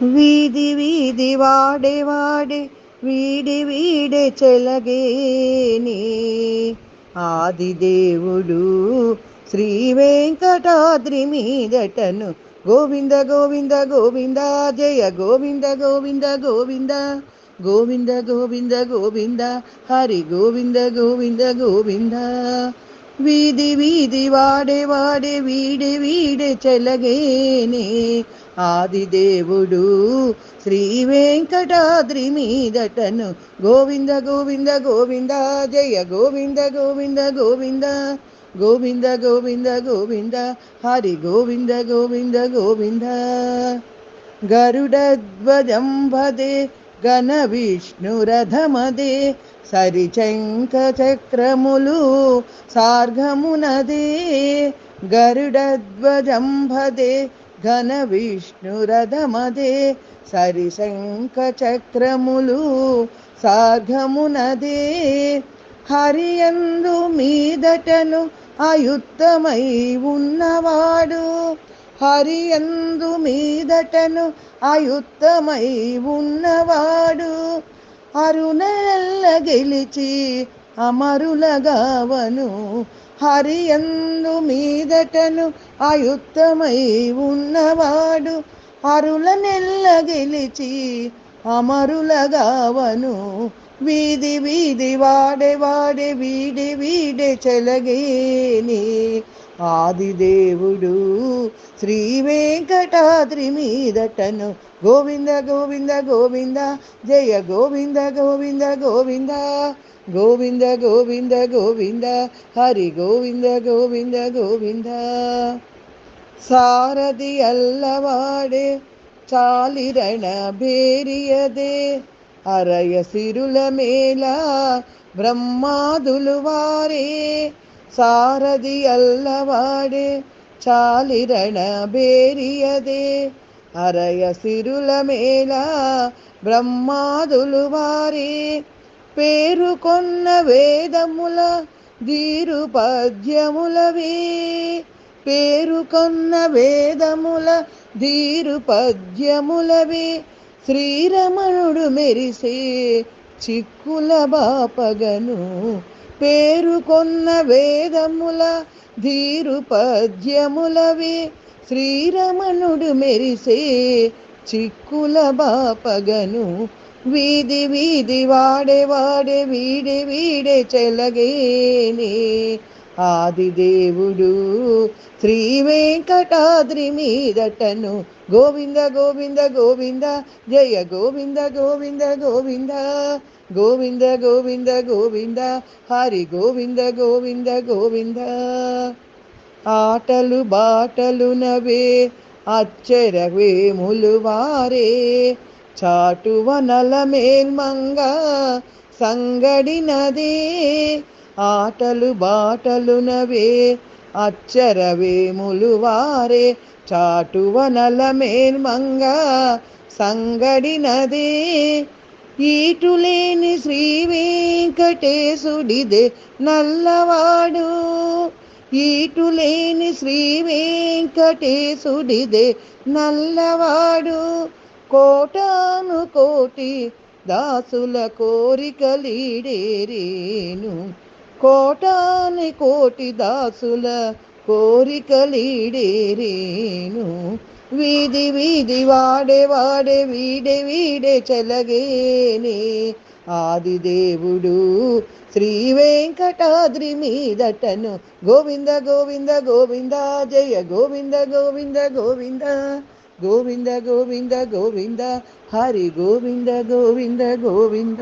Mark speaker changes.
Speaker 1: వీధి వీధి వాడే వాడే వీడి వీడే చెలగేని ఆదిదేవుడు శ్రీ వెంకటాద్రి మీదటను గోవింద గోవింద గోవింద జయ గోవింద గోవింద గోవింద గోవింద గోవింద గోవింద హరి గోవింద గోవింద గోవింద వీధి వీధి వాడే వాడే వీడే వీడే చెలగేనే ఆదిదేవుడు శ్రీ వెంకటాద్రి మీదటను గోవింద గోవింద గోవింద జయ గోవింద గోవింద గోవింద గోవింద గోవింద గోవింద హరి గోవింద గోవింద గోవింద గరుడధ్వజం భదే గణ విష్ణురథమదే సరిచంక చక్రములు సార్గమునదే గరుడధ్వజం భదే ఘన విష్ణురథమదే సరిశంఖ చక్రములు సార్గమునదే హరియందు మీదటను అయుక్తమై ఉన్నవాడు హరియందు మీదటను అయుక్తమై ఉన్నవాడు అరుణెల్ల గెలిచి అమరులగావను హరియందు మీదటను అయుక్తమై ఉన్నవాడు అరులనెల్ల గెలిచి అమరులగావను వీధి వీధి వాడే వాడే వీడి వీడే చెలగేని ఆదిదేవుడు శ్రీ వెంకటాద్రి మీదటను గోవింద గోవింద గోవింద జయ గోవింద గోవింద గోవింద గోవింద గోవింద గోవింద హరి గోవింద గోవింద గోవింద సారథి అల్లవాడే చాలిరణ భేరియదే అరయ సిరుల మేళ బ్రహ్మాదులు వారే సారథి అల్లవాడే చాలిరణ భేరియదే అరయ సిరుల మేళ బ్రహ్మాదులు వారే పేరుకొన్న వేదముల దీరు పద్యములవే పేరుకొన్న వేదముల దీరు పద్యములవే శ్రీరమణుడు మెరిసే చిక్కుల బాపగను పేరుకొన్న వేదముల ధీరు పద్యములవే శ్రీరమణుడు మెరిసే చిక్కుల బాపగను వీధి వీధి వాడే వాడే వీడే వీడే చెలగేనే ఆదిదేవుడు శ్రీ వెంకటాద్రి మీదటను గోవింద గోవింద గోవింద జయ గోవింద గోవింద గోవింద గోవింద గోవింద గోవింద హరి గోవింద గోవింద గోవింద ఆటలు బాటలు నవే అచ్చరవేములు వారే చాటువనల మేల్మంగ సంగడినదే ఆటలు బాటలు నవే అచ్చరవేములు వారే చాటువనల మేల్మంగ సంగడినదే ఈటులేని శ్రీ వెంకటేశుడిదే నల్లవాడు ఈటులేని శ్రీ వెంకటేశుడిదే నల్లవాడు కోటాను కోటి దాసుల కోరికలీడేరేను కోటాని కోటి దాసుల కోరికలీడేరేను వీధి వీధి వాడే వాడే వీడే వీడే చెలగేనే ఆదిదేవుడు శ్రీ వెంకటాద్రి మీదటను గోవింద గోవింద గోవింద జయ గోవింద గోవింద గోవింద గోవింద గోవింద గోవింద హరి గోవింద గోవింద గోవింద